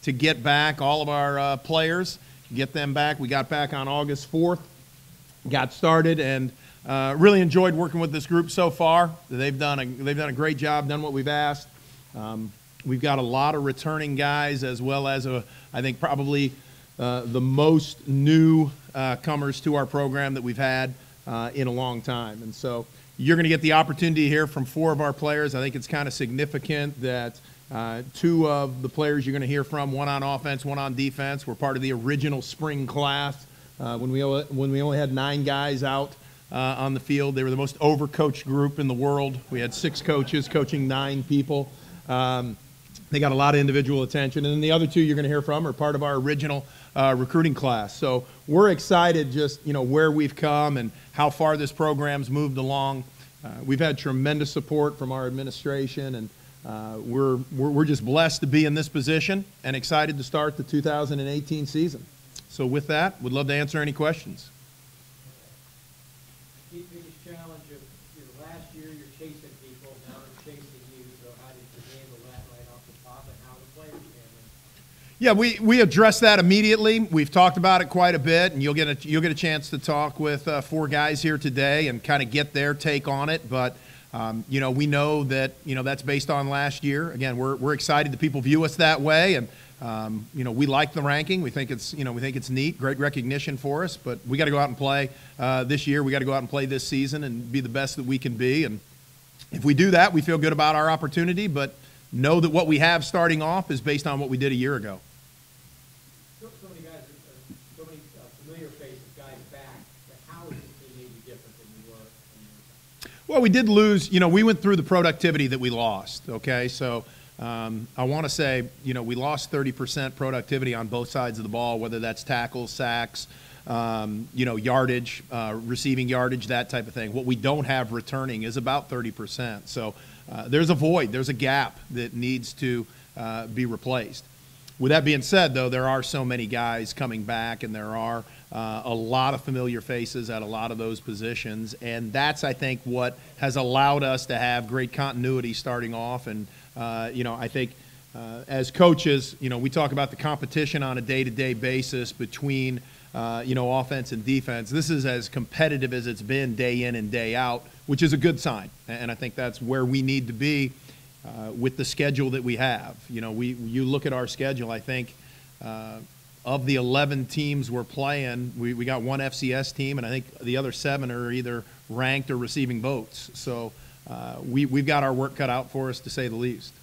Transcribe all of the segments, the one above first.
to get back all of our players, get them back. We got back on August 4th, got started, and really enjoyed working with this group so far. They've done a great job, done what we've asked. We've got a lot of returning guys, as well as I think probably the most new comers to our program that we've had in a long time. And so you're going to get the opportunity to hear from 4 of our players. I think it's kind of significant that 2 of the players you're going to hear from, one on offense, one on defense, were part of the original spring class when we only had 9 guys out on the field. They were the most overcoached group in the world. We had 6 coaches coaching 9 people. They got a lot of individual attention. And then the other 2 you're going to hear from are part of our original recruiting class. So we're excited just, where we've come and how far this program's moved along. We've had tremendous support from our administration, and we're just blessed to be in this position and excited to start the 2018 season. So with that, we'd love to answer any questions. The biggest challenge of last year, you're chasing people, now they're chasing you. So how did you handle that right off the top, and how the players handle it? Yeah, we addressed that immediately. We've talked about it quite a bit, and you'll get a chance to talk with 4 guys here today and kind of get their take on it. But we know that that's based on last year. Again, we're excited that people view us that way, and we like the ranking. We think it's neat, great recognition for us. But we got to go out and play this year. We got to go out and play this season and be the best that we can be. And if we do that, we feel good about our opportunity. But know that what we have starting off is based on what we did a year ago. So many guys, so many familiar faces, guys back. How is this team maybe different than you were? Well, we did lose. We went through the productivity that we lost. Okay, so I want to say, we lost 30% productivity on both sides of the ball, whether that's tackles, sacks, yardage, receiving yardage, that type of thing. What we don't have returning is about 30%. So there's a void, there's a gap that needs to be replaced. With that being said, though, there are so many guys coming back, and there are a lot of familiar faces at a lot of those positions, and that's, I think, what has allowed us to have great continuity starting off. And I think as coaches, we talk about the competition on a day-to-day basis between offense and defense. This is as competitive as it's been day in and day out, which is a good sign, and I think that's where we need to be with the schedule that we have. You look at our schedule, I think of the 11 teams we're playing, we got 1 FCS team, and I think the other 7 are either ranked or receiving votes. So we've got our work cut out for us, to say the least.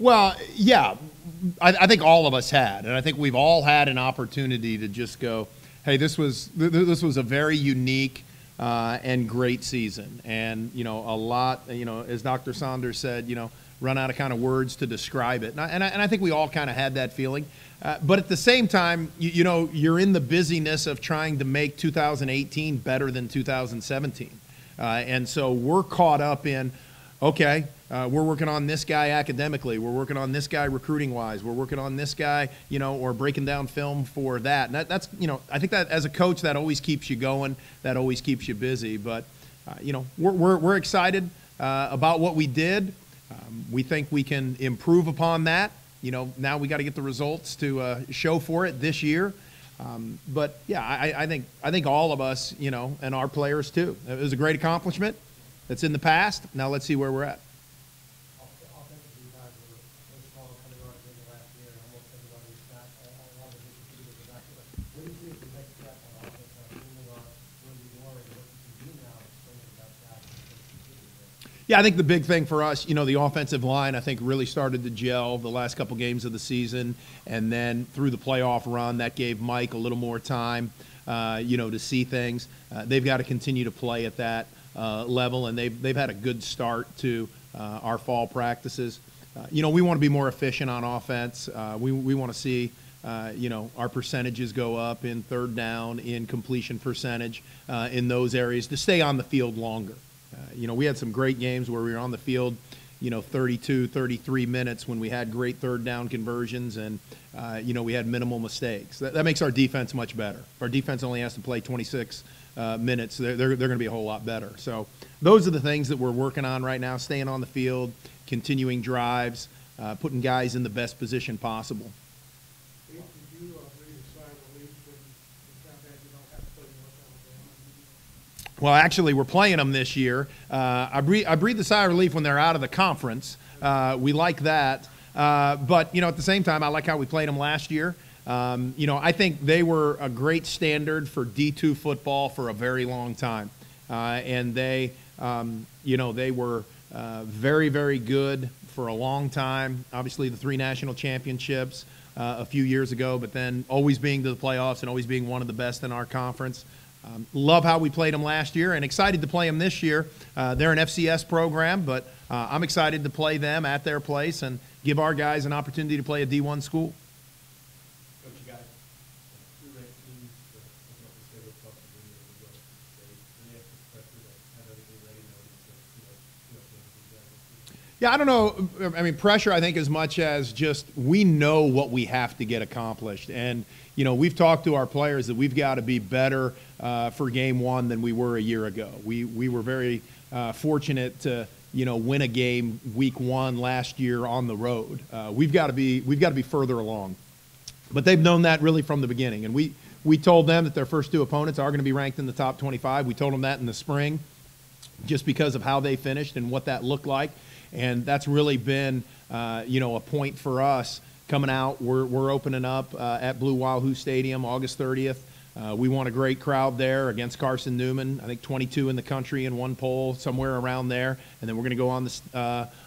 Well, yeah, I think all of us had, and I think we've all had an opportunity to just go, hey, this was a very unique and great season, and a lot, as Dr. Saunders said, run out of kind of words to describe it, and I think we all kind of had that feeling, but at the same time, you're in the busyness of trying to make 2018 better than 2017, and so we're caught up in, okay. We're working on this guy academically. We're working on this guy recruiting-wise. We're working on this guy, or breaking down film for that. And that's, I think that as a coach, that always keeps you going. That always keeps you busy. But, we're excited about what we did. We think we can improve upon that. Now we got to get the results to show for it this year. But yeah, I think all of us, and our players too. It was a great accomplishment. That's in the past. Now let's see where we're at. Yeah, I think the big thing for us, the offensive line, I think really started to gel the last couple games of the season, and then through the playoff run, that gave Mike a little more time, to see things. They've got to continue to play at that level, and they've had a good start to our fall practices. We want to be more efficient on offense. We want to see our percentages go up in third down, in completion percentage, in those areas to stay on the field longer. We had some great games where we were on the field, 32, 33 minutes when we had great third down conversions and, we had minimal mistakes. That makes our defense much better. If our defense only has to play 26 minutes, they're going to be a whole lot better. So those are the things that we're working on right now, staying on the field, continuing drives, putting guys in the best position possible. Did you breathe a sigh of relief when you found out you don't have to play North Alabama? Well, actually, we're playing them this year. I breathe a sigh of relief when they're out of the conference. We like that. But, at the same time, I like how we played them last year. I think they were a great standard for D2 football for a very long time. And they were very, very good for a long time. Obviously, the 3 national championships a few years ago, but then always being to the playoffs and always being one of the best in our conference. Love how we played them last year and excited to play them this year. They're an FCS program, but I'm excited to play them at their place and give our guys an opportunity to play a D1 school. Coach, you got 2 ranked teams that open up the schedule plus the Virginia and the West State. And you have to pressure that have everything ready now to Yeah, I don't know. I mean, pressure, I think, as much as just we know what we have to get accomplished. And, we've talked to our players that we've got to be better for game 1 than we were a year ago. We were very fortunate to, win a game week 1 last year on the road. We've got to be further along. But they've known that really from the beginning. And we told them that their first 2 opponents are going to be ranked in the top 25. We told them that in the spring just because of how they finished and what that looked like. And that's really been, a point for us coming out. We're opening up at Blue Wahoo Stadium August 30th. We want a great crowd there against Carson Newman. I think 22 in the country in one poll, somewhere around there. And then we're going to go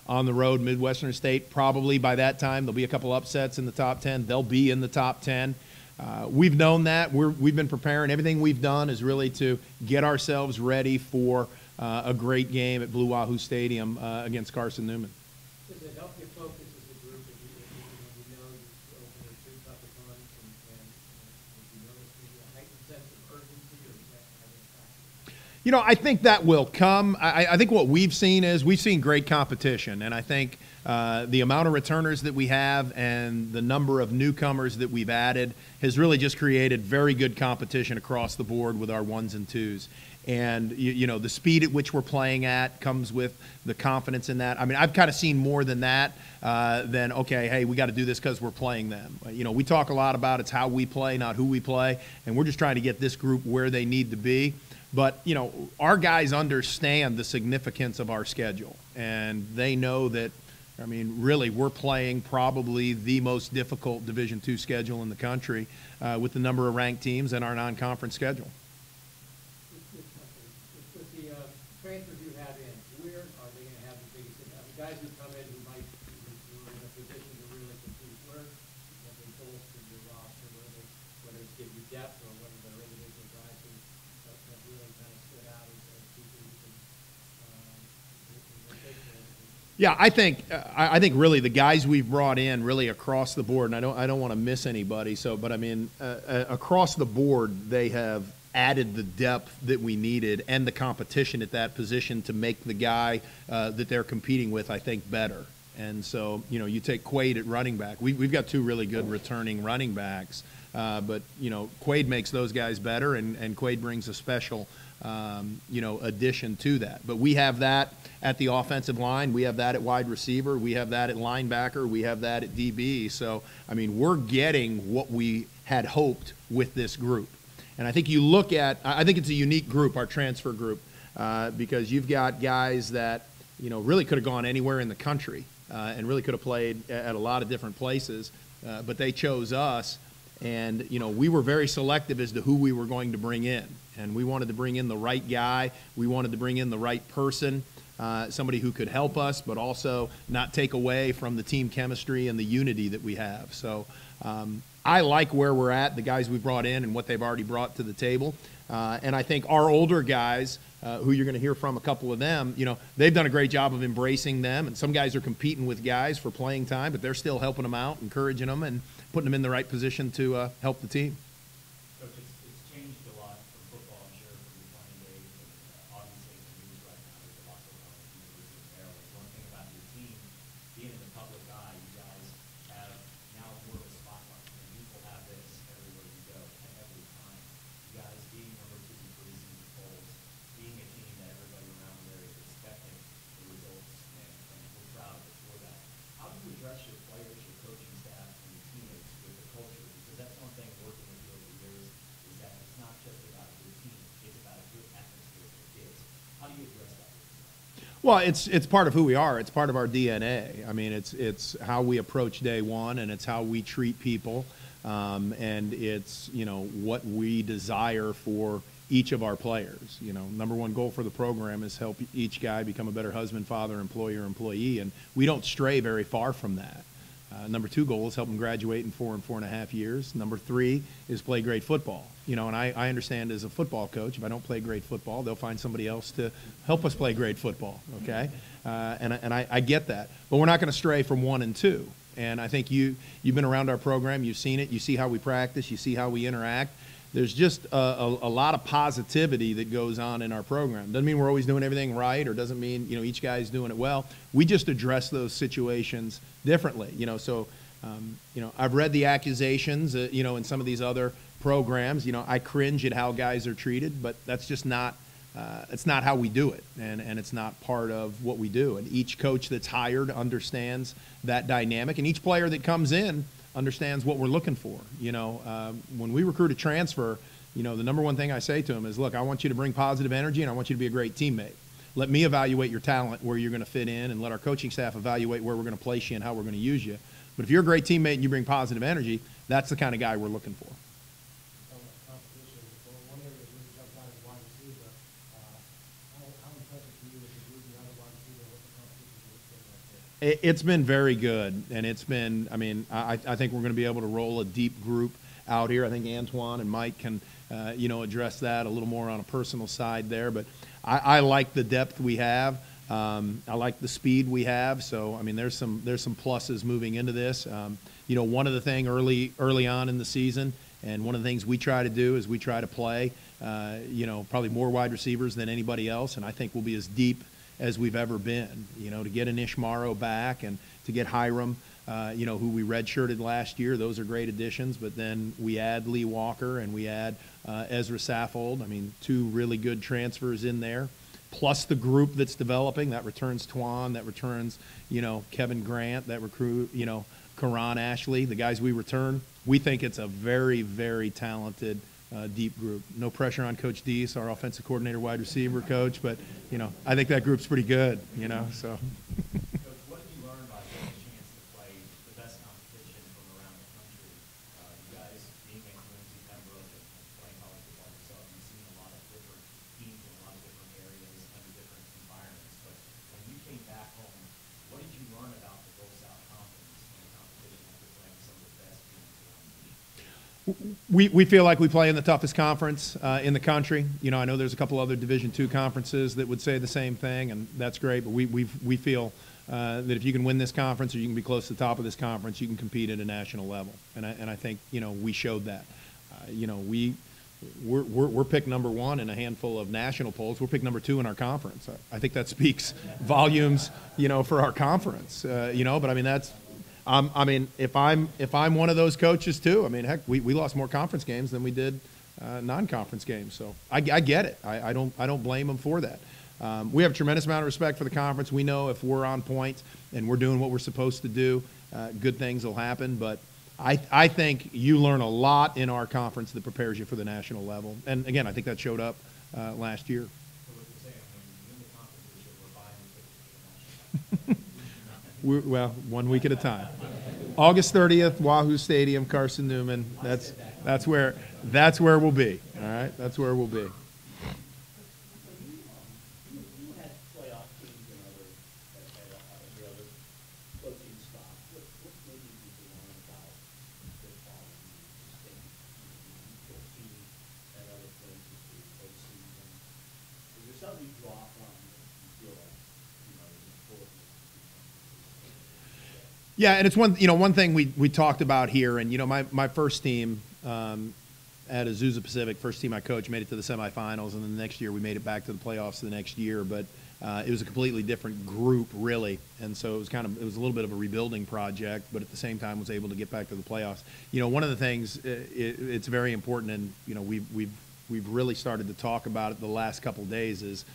on the road, Midwestern State. Probably by that time there'll be a couple upsets in the top 10. They'll be in the top 10. We've known that. We've been preparing. Everything we've done is really to get ourselves ready for a great game at Blue Wahoo Stadium against Carson Newman. Does it help you focus as a group if you know you're opening 2 tough opponents and you notice maybe a heightened sense of urgency, or is that kind of impact? I think that will come. I think what we've seen is we've seen great competition, and I think the amount of returners that we have and the number of newcomers that we've added has really just created very good competition across the board with our 1s and 2s. And, the speed at which we're playing at comes with the confidence in that. I mean, I've kind of seen more than that than, okay, hey, we got to do this because we're playing them. We talk a lot about it's how we play, not who we play, and we're just trying to get this group where they need to be. But, our guys understand the significance of our schedule, and they know that, really, we're playing probably the most difficult Division II schedule in the country with the number of ranked teams and our non-conference schedule. With the transfers you have in, where are they going to have the biggest impact? The guys who come in who might be in a position to really compete, where have they bolstered your roster, whether it's give you depth or whether they're individual guys who have really kind of stood out as people who can rotate for everything? Yeah, I think really the guys we've brought in really across the board, and I don't want to miss anybody. But across the board, they have added the depth that we needed and the competition at that position to make the guy that they're competing with, I think, better. And so, you take Quaid at running back. We've got 2 really good returning running backs, but Quaid makes those guys better, and Quaid brings a special, addition to that. But we have that at the offensive line. We have that at wide receiver. We have that at linebacker. We have that at DB. So, we're getting what we had hoped with this group. And I think I think it's a unique group, our transfer group, because you've got guys that, really could have gone anywhere in the country and really could have played at a lot of different places, but they chose us. And, we were very selective as to who we were going to bring in. And we wanted to bring in the right guy. We wanted to bring in the right person, somebody who could help us, but also not take away from the team chemistry and the unity that we have. So I like where we're at, the guys we brought in and what they've already brought to the table. And I think our older guys, who you're going to hear from, a couple of them, they've done a great job of embracing them. And some guys are competing with guys for playing time, but they're still helping them out, encouraging them. And putting them in the right position to help the team. Coach, it's changed a lot from football, I'm sure, from your playing days. And obviously, in the news right now, there's a lot going on with the University of Maryland. One thing about your team, being in the public eye, you guys have now more of a spotlight. And people have this everywhere you go, at every time. You guys being number 2 in preseason polls, being a team that everybody around there is expecting the results, and we're proud of it for that. How do you address your players, your coaching staff, and your teammates with the culture? Because that's one thing working with you over the years is that it's not just about a good team, it's about a good atmosphere for kids. How do you address that? Well, it's part of who we are. It's part of our DNA. I mean, it's how we approach day one, and it's how we treat people, and it's, you know, what we desire for each of our players. You know, number one goal for the program is help each guy become a better husband, father, employer, employee, and we don't stray very far from that. Number 2 goal is help them graduate in 4 and 4.5 years. Number 3 is play great football. You know, and I understand as a football coach, if I don't play great football, they'll find somebody else to help us play great football, okay? And I get that. But we're not going to stray from 1 and 2. And I think you've been around our program, you've seen it, you see how we practice, you see how we interact. There's just a lot of positivity that goes on in our program. Doesn't mean we're always doing everything right, or doesn't mean, you know, each guy's doing it well. We just address those situations differently, you know. So, you know, I've read the accusations, you know, in some of these other programs. You know, I cringe at how guys are treated, but that's just not, it's not how we do it, and it's not part of what we do. And each coach that's hired understands that dynamic, and each player that comes in understands what we're looking for. You know, when we recruit a transfer, you know, the number one thing I say to them is, look, I want you to bring positive energy, and I want you to be a great teammate. Let me evaluate your talent, where you're going to fit in, and let our coaching staff evaluate where we're going to place you and how we're going to use you. But if you're a great teammate and you bring positive energy, that's the kind of guy we're looking for. Competition. Well, one area that really jumps out is wide receiver. How impressive to you is the group you have a wide receiver, what the competition is like there? It's been very good, and it's been, I mean, I think we're going to be able to roll a deep group out here. I think Antoine and Mike can, you know, address that a little more on a personal side there. But I like the depth we have. I like the speed we have. So, I mean, there's some pluses moving into this. You know, one of the things early on in the season, and one of the things we try to do is we try to play, you know, probably more wide receivers than anybody else, and I think we'll be as deep as we've ever been. You know, to get an Ishmaro back and to get Hiram, you know, who we redshirted last year, those are great additions. But then we add Lee Walker and we add Ezra Saffold. I mean, 2 really good transfers in there, plus the group that's developing. That returns Twan, that returns, you know, Kevin Grant, that recruit, you know, Karan Ashley, the guys we return. We think it's a very, very talented, deep group. No pressure on Coach Deese, our offensive coordinator, wide receiver coach, but, you know, I think that group's pretty good, you know, so. Coach, what did you learn by getting a chance to play the best competition from around the country? You guys being at UNC Pembroke and playing college football yourself, you've seen a lot of different teams in a lot of different areas under different environments. But when you came back home, what did you learn about the Gulf South Conference and the competition after playing some of the best teams around the league? We feel like we play in the toughest conference in the country. You know, I know there's a couple other Division II conferences that would say the same thing, and that's great. But we feel that if you can win this conference, or you can be close to the top of this conference, you can compete at a national level. And I think, you know, we showed that. You know, we're picked number 1 in a handful of national polls. We're picked number 2 in our conference. I think that speaks volumes, you know, for our conference. You know, but I mean that's. I mean, if I'm one of those coaches too, I mean, heck, we lost more conference games than we did non-conference games. So I get it. I don't blame them for that. We have a tremendous amount of respect for the conference. We know if we're on point and we're doing what we're supposed to do, good things will happen. But I think you learn a lot in our conference that prepares you for the national level. And again, I think that showed up last year. So what you're saying, when you win the conference this year, we're buying the tickets to the national. Well, 1 week at a time. August 30th, Wahoo Stadium, Carson Newman. That's where we'll be. All right, that's where we'll be. You had playoff teams and other coaching staff. What maybe you can learn about football and just team at other places for your coach season? Is there something you draw from that you feel like, you know, is important? Yeah, and it's one thing we talked about here, and my first team at Azusa Pacific, first team I coached, made it to the semifinals, and then the next year we made it back to the playoffs the next year. But it was a completely different group, really, and so it was a little bit of a rebuilding project, but at the same time was able to get back to the playoffs. One of the things it's very important, and we've really started to talk about it the last couple of days is.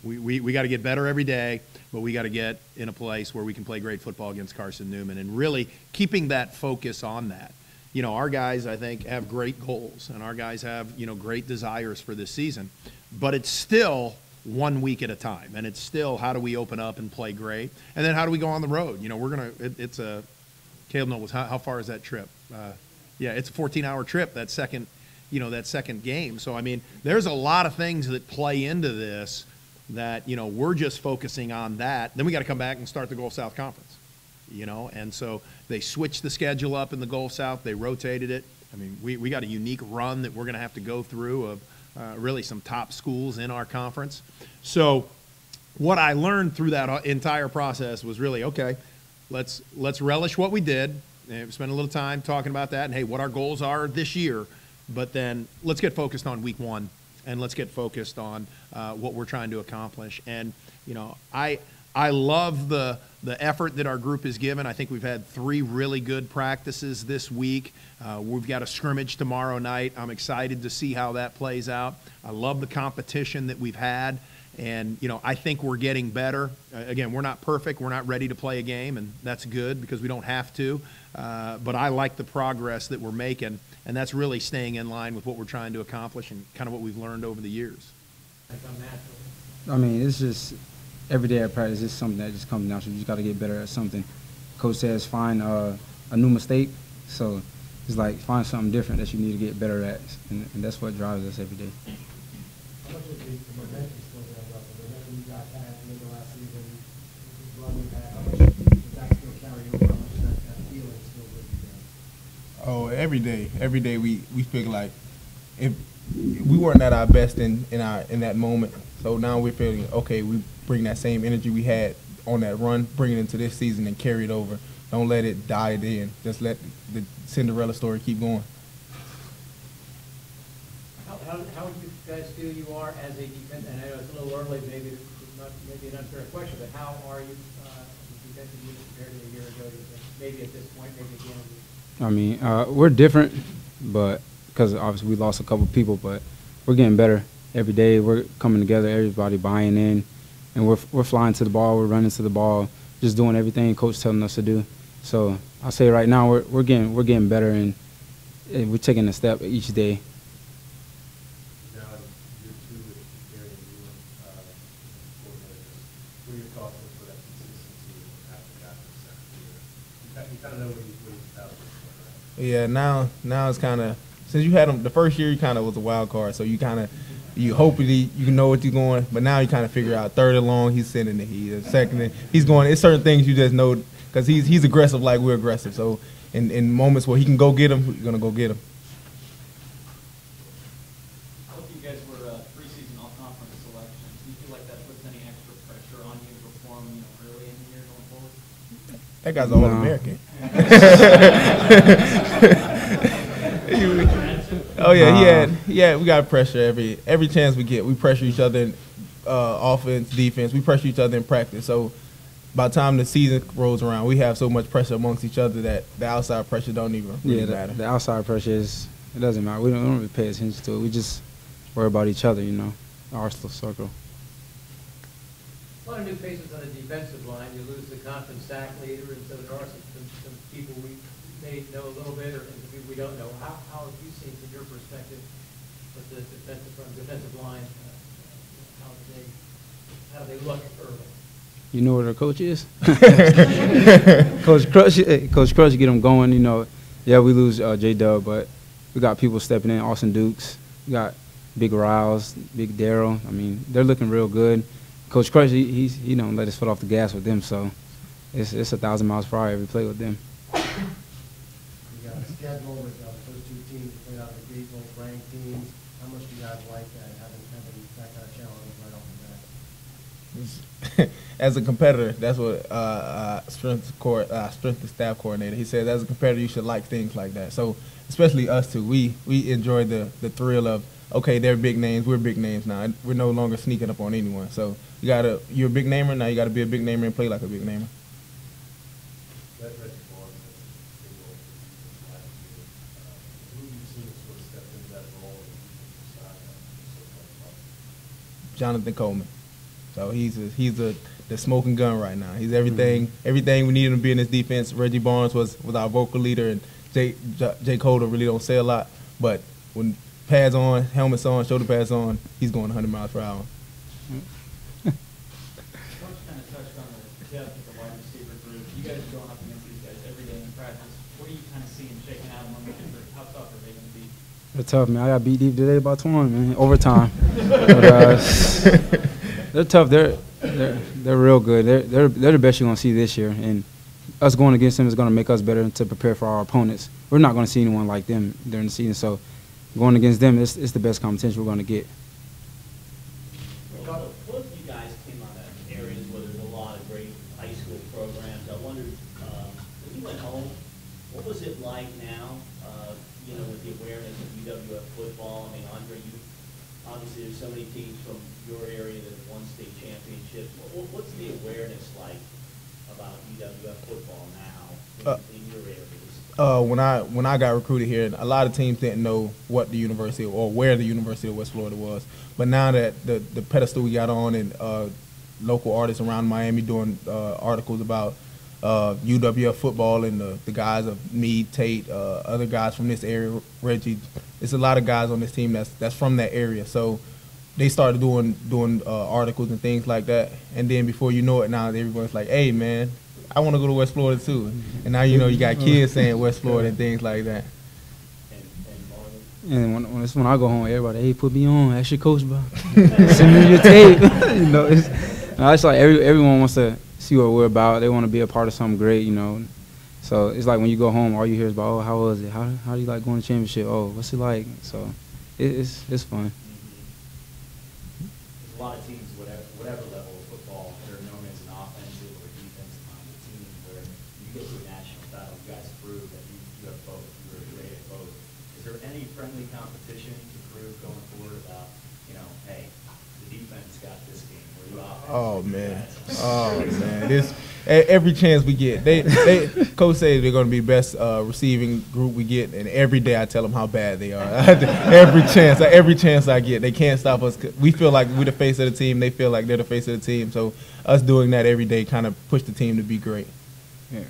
We got to get better every day, but we got to get in a place where we can play great football against Carson Newman, and really keeping that focus on that. Our guys, I think, have great goals, and our guys have, great desires for this season, but it's still 1 week at a time, and it's still how do we open up and play great, and then how do we go on the road? Caleb knows how far is that trip? Yeah, it's a 14-hour trip, that second game. So, I mean, there's a lot of things that play into this that, we're just focusing on that. Then we got to come back and start the Gulf South Conference, and so they switched the schedule up in the Gulf South. They rotated it. I mean, we got a unique run that we're going to have to go through of really some top schools in our conference. So what I learned through that entire process was really, okay, let's relish what we did. And spend a little time talking about that and, hey, what our goals are this year. But then let's get focused on week one, and let's get focused on what we're trying to accomplish. And, I love the effort that our group has given. I think we've had 3 really good practices this week. We've got a scrimmage tomorrow night. I'm excited to see how that plays out. I love the competition that we've had. And, I think we're getting better. Again, we're not perfect. We're not ready to play a game, and that's good because we don't have to. But I like the progress that we're making, and that's really staying in line with what we're trying to accomplish and kind of what we've learned over the years. I mean, it's just every day at practice, it's something that just comes natural. You just got to get better at something. Coach says find a new mistake, so it's like find something different that you need to get better at, and that's what drives us every day. How much of the momentum still there, about the momentum you guys had in the last season, the run you had, how much does that still carry over? How much does that feeling still with you guys? Oh, every day we feel like if we weren't at our best in that moment. So now we're feeling okay. We bring that same energy we had on that run, bring it into this season and carry it over. Don't let it die then. Just let the Cinderella story keep going. How do you guys feel you are as a defense? And I know it's a little early, maybe an unfair question, but how are you defensive unit compared to a year ago? Do you think? Maybe at this point, maybe again. I mean, we're different, but because obviously we lost a couple people, but we're getting better every day. We're coming together, everybody buying in, and we're flying to the ball, we're running to the ball, just doing everything Coach telling us to do. So I say right now we're getting better, and we're taking a step each day. Now, year 2 with Gary and you, coordinators, what are your thoughts for that consistency after the second year? You kind of know what he's about. Yeah, now it's kind of, since you had him the first year, you kind of was a wild card, so you hopefully you know what you're going, but now you kind of figure out third and long, he's sending the heat, second, he's going. It's certain things you just know because he's aggressive like we're aggressive. So in moments where he can go get him, we're gonna go get him. Both of you guys were preseason all-conference selections. Do you feel like that puts any extra pressure on you to perform, early in the year going forward? That guy's an All-American. Oh yeah, we got pressure every chance we get. We pressure each other in offense, defense. We pressure each other in practice. So by the time the season rolls around, we have so much pressure amongst each other that the outside pressure don't even really matter. The outside pressure it doesn't matter. We don't really pay attention to it. We just worry about each other, our little circle. A lot of new faces on the defensive line. You lose the conference sack leader, and so there are some people we may know a little bit, or some people we don't know. How have you seen, from your perspective, with the defensive line? How do they look early? You know what our coach is? Coach Crush get them going. Yeah, we lose J-Dub, but we got people stepping in. Austin Dukes, we got Big Riles, Big Darryl. I mean, they're looking real good. Coach Crush, he don't let us foot off the gas with them, so it's 1,000 miles per hour every play with them. You got a schedule with the first 2 teams playing out the gate, both ranked teams. How much do you guys like that, having that kind of challenge right off the bat? as a competitor, that's what strength and staff coordinator. He says as a competitor, you should like things like that. So especially us two, we enjoy the thrill of, okay, they're big names, we're big names now. We're no longer sneaking up on anyone. So you're a big namer now. You got to be a big namer and play like a big namer. Jonathan Coleman. So he's the smoking gun right now. He's everything we need him to be in this defense. Reggie Barnes was our vocal leader, and Jake Holder really don't say a lot, but when pads on, helmets on, shoulder pads on, he's going 100 miles per hour. Coach kind of touched on the depth of the wide receiver group. You guys are going up against these guys every day in practice. What are you kind of seeing shaking out among them? How tough are they going to be? They're tough, man. I got beat deep today by 20, man. Overtime. But, they're tough. They're real good. They're the best you're gonna see this year, and us going against them is gonna make us better to prepare for our opponents. We're not gonna see anyone like them during the season, so going against them is the best competition we're gonna get. Well, both of you guys came out of areas where there's a lot of great high school programs. I wondered, when you went home, what was it like now, with the awareness of UWF football? I mean, Andre, obviously there's so many teams from your area that have won state championships. What's the awareness like about UWF football now in your areas? When I got recruited here, a lot of teams didn't know what the university or where the University of West Florida was. But now that the pedestal we got on, and local artists around Miami doing articles about UWF football, and the guys of me, Tate, other guys from this area, Reggie, it's a lot of guys on this team that's from that area. So they started doing articles and things like that, and then before you know it, now everyone's like, hey man, I want to go to West Florida too. And now you got kids saying West Florida and things like that. And when I go home, everybody, hey, put me on, ask your coach, bro. Send me your tape. It's like everyone wants to see what we're about. They want to be a part of something great, So it's like when you go home, all you hear is about, oh, how was it? How do you like going to championship? Oh, what's it like? So it's fun. There's a lot of teams, whatever level of football, that are known as an offensive or defensive-minded team, where you get to a national title, you guys prove that you have both. You're great at both. Is there any friendly competition to prove going forward about, hey, the defense got this game, where the offense? Oh man, this every chance we get, they coach say they're going to be best receiving group we get, and every day I tell them how bad they are. every chance I get, they can't stop us. We feel like we're the face of the team. They feel like they're the face of the team. So us doing that every day kind of push the team to be great. Yeah.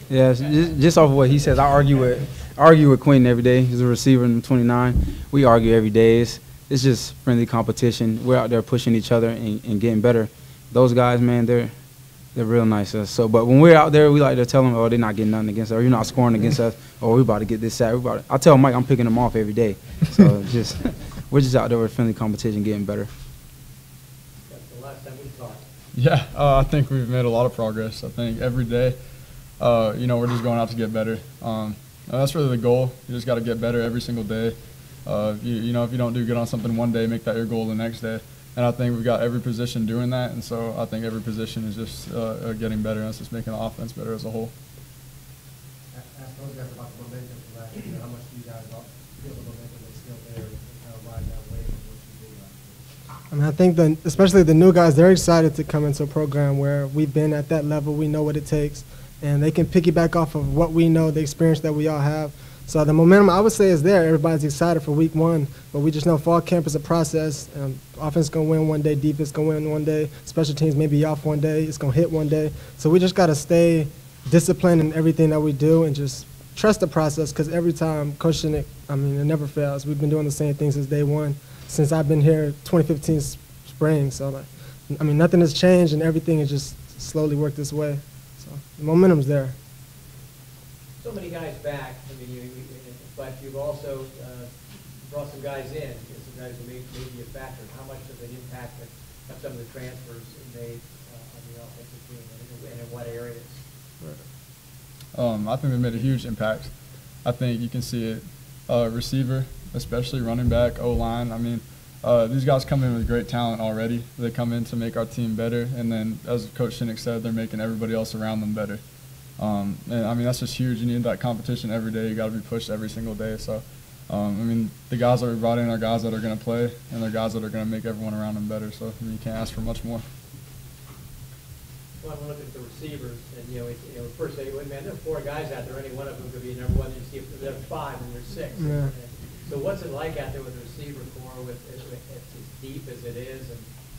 Yeah, just off of what he says, I argue with Quentin every day. He's a receiver in 29. We argue every day. It's just friendly competition. We're out there pushing each other and getting better. Those guys, man, they're real nice to us. So, but when we're out there, we like to tell them, oh, they're not getting nothing against us, or you're not scoring against us, or we're about to get this sack. I tell Mike I'm picking them off every day. So we're just out there with friendly competition, getting better. That's the last time we talked. Yeah, I think we've made a lot of progress. I think every day, we're just going out to get better. That's really the goal. You just got to get better every single day. If you don't do good on something one day, make that your goal the next day. And I think we've got every position doing that, and so I think every position is just getting better, and it's just making the offense better as a whole. Ask those guys about the momentum from last year. How much do you guys feel the momentum that's still there, and kind of ride that wave of what you did last year? I mean, I think especially the new guys, they're excited to come into a program where we've been at that level. We know what it takes, and they can piggyback off of what we know, the experience that we all have. So the momentum, I would say, is there. Everybody's excited for week one, but we just know fall camp is a process. Offense going to win one day, defense going to win one day, special teams may be off one day, it's going to hit one day. So we just got to stay disciplined in everything that we do and just trust the process, because every time, Coach Shinnick, it never fails. We've been doing the same thing since day one, since I've been here 2015 spring. So, nothing has changed, and everything has just slowly worked this way. So the momentum's there. So many guys back, but you've also brought some guys in, some guys who may be a factor. How much of an impact have some of the transfers made on the offensive team, and in what areas? I think they made a huge impact. I think you can see it, receiver, especially running back, O-line. these guys come in with great talent already. They come in to make our team better, and then, as Coach Shinnick said, they're making everybody else around them better. And I mean, that's just huge. You need that competition every day. You got to be pushed every single day. So, I mean, the guys that we brought in are guys that are going to play, and they're guys that are going to make everyone around them better. So, I mean, you can't ask for much more. Well, I'm looking at the receivers, and first they went, man, there are 4 guys out there. Any one of them could be number 1. And you see if there's 5 and there's 6. Yeah. So what's it like out there with the receiver core, with it's as deep as it is,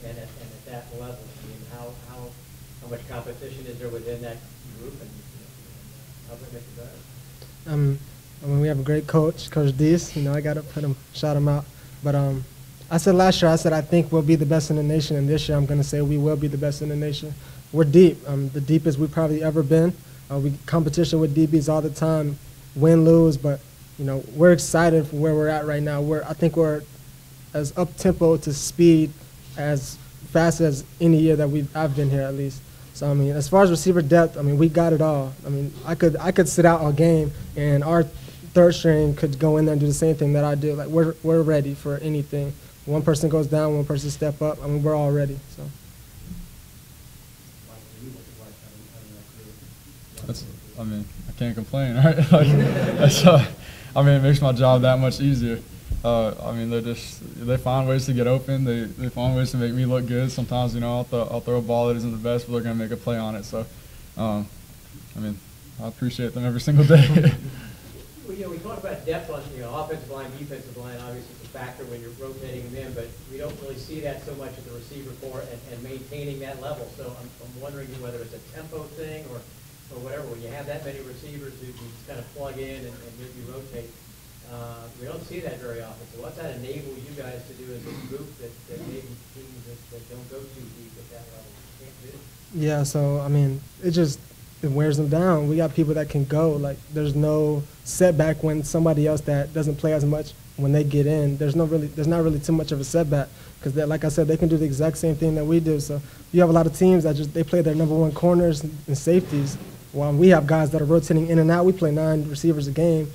and at that level? I mean, how much competition is there within that group, and how does it make it better? I mean, we have a great coach, Coach Dees. I got to shout him out. But I said last year, I think we'll be the best in the nation, and this year I'm going to say we will be the best in the nation. We're deep, the deepest we've probably ever been. We competition with DBs all the time, win, lose, but we're excited for where we're at right now. I think we're as up-tempo to speed as fast as any year that I've been here, at least. So, I mean, as far as receiver depth, I mean, we got it all. I mean, I could sit out a game, and our third string could go in there and do the same thing that I do. Like, we're ready for anything. One person goes down, one person step up. I mean, we're all ready. So. I mean, I can't complain, right? I mean, it makes my job that much easier. I mean, they find ways to get open. They find ways to make me look good. Sometimes, I'll throw a ball that isn't the best, but they're going to make a play on it. So, I mean, I appreciate them every single day. Well, we talk about depth on offensive line, defensive line. Obviously, it's a factor when you're rotating them in, but we don't really see that so much at the receiver core and maintaining that level. So I'm wondering whether it's a tempo thing or whatever. When you have that many receivers who just kind of plug in and maybe rotate, we don't see that very often. So what's that enable you guys to do as a group that maybe teams that don't go too deep at that level can't do? Yeah, so, I mean, it wears them down. We got people that can go. Like, there's no setback when somebody else that doesn't play as much, when they get in, there's not really too much of a setback because, like I said, they can do the exact same thing that we do. So you have a lot of teams that they play their number 1 corners and safeties, while we have guys that are rotating in and out. We play 9 receivers a game,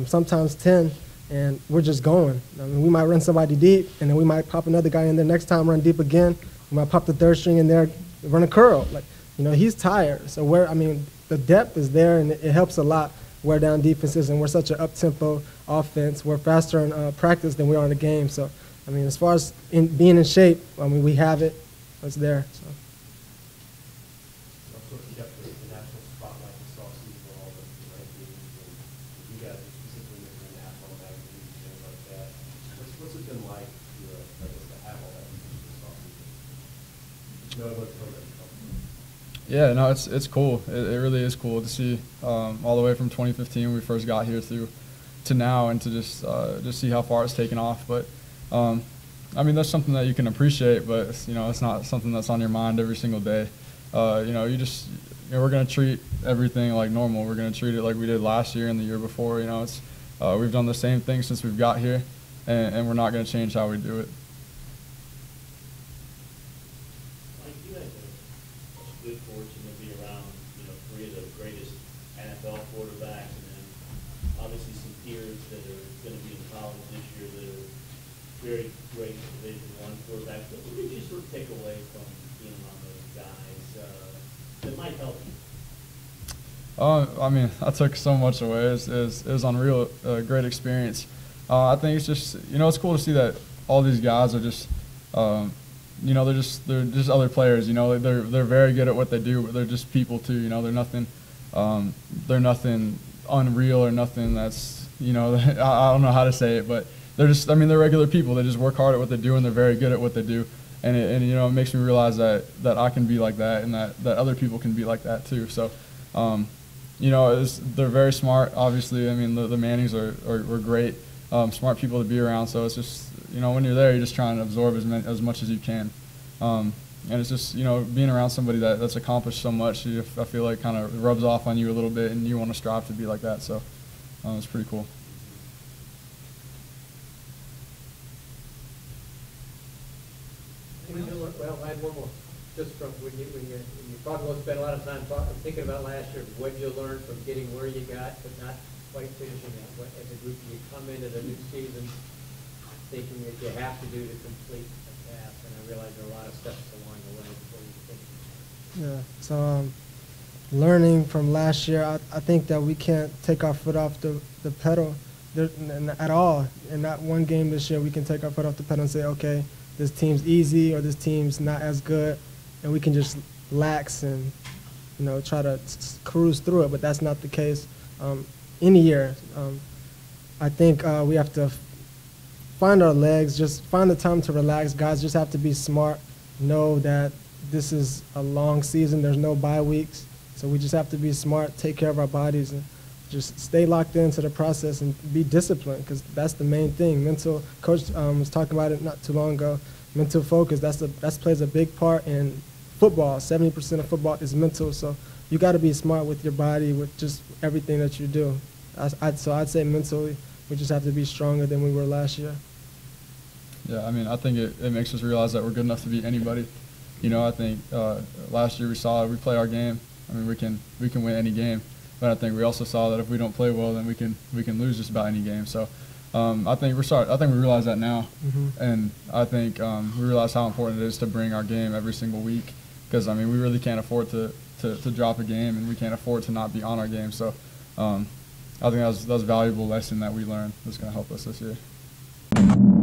sometimes 10, and we're just going. I mean, we might run somebody deep, and then we might pop another guy in there next time, run deep again. We might pop the third string in there, run a curl. Like, he's tired. So the depth is there, and it helps a lot wear down defenses, and we're such an up-tempo offense. We're faster in practice than we are in the game. So, I mean, as far as being in shape, I mean, we have it. It's there. So. Yeah, no, it's cool. It really is cool to see all the way from 2015 when we first got here to now, and to just see how far it's taken off. But I mean, that's something that you can appreciate, but it's not something that's on your mind every single day. We're gonna treat everything like normal. We're gonna treat it like we did last year and the year before. We've done the same thing since we've got here, and we're not gonna change how we do it. Good fortune to be around, 3 of the greatest NFL quarterbacks, and then obviously some peers that are going to be in college this year that are very great Division I quarterbacks. But what did you sort of take away from being around those guys that might help you? I mean, I took so much away. It was unreal, great experience. I think it's just, it's cool to see that all these guys are just, they're just other players. They're very good at what they do, but they're just people too. They're nothing unreal or nothing that's, I don't know how to say it, but they're regular people. They just work hard at what they do, and they're very good at what they do. And it makes me realize that I can be like that, and that other people can be like that too. So, they're very smart. Obviously, I mean, the Mannings are great, smart people to be around. So it's just, when you're there, you're just trying to absorb as much as you can. And it's just, being around somebody that's accomplished so much, I feel like kind of rubs off on you a little bit, and you want to strive to be like that. So it's pretty cool. Well, I had one more. Just from when you talk about, spend a lot of time thinking about last year, what you learned from getting where you got, but not quite finishing that. As a group, you come into the new season, thinking that you have to do to complete a task? And I realize there are a lot of steps along the way before you finish. Yeah. So learning from last year, I think that we can't take our foot off the pedal at all. In not one game this year, we can take our foot off the pedal and say, okay, this team's easy or this team's not as good, and we can just lax and try to cruise through it. But that's not the case any year. I think we have to find our legs, just find the time to relax. Guys just have to be smart, know that this is a long season. There's no bye weeks. So we just have to be smart, take care of our bodies, and just stay locked into the process and be disciplined, because that's the main thing. Mental, Coach was talking about it not too long ago. Mental focus, that plays a big part in football. 70% of football is mental, so you got to be smart with your body, with just everything that you do. So I'd say mentally, we just have to be stronger than we were last year. Yeah, I mean, I think it makes us realize that we're good enough to beat anybody. I think last year we saw we play our game. I mean, we can win any game, but I think we also saw that if we don't play well, then we can lose just about any game. So I think we realize that now, and I think we realize how important it is to bring our game every single week, because I mean we really can't afford to drop a game, and we can't afford to not be on our game. So I think that was a valuable lesson that we learned that's going to help us this year.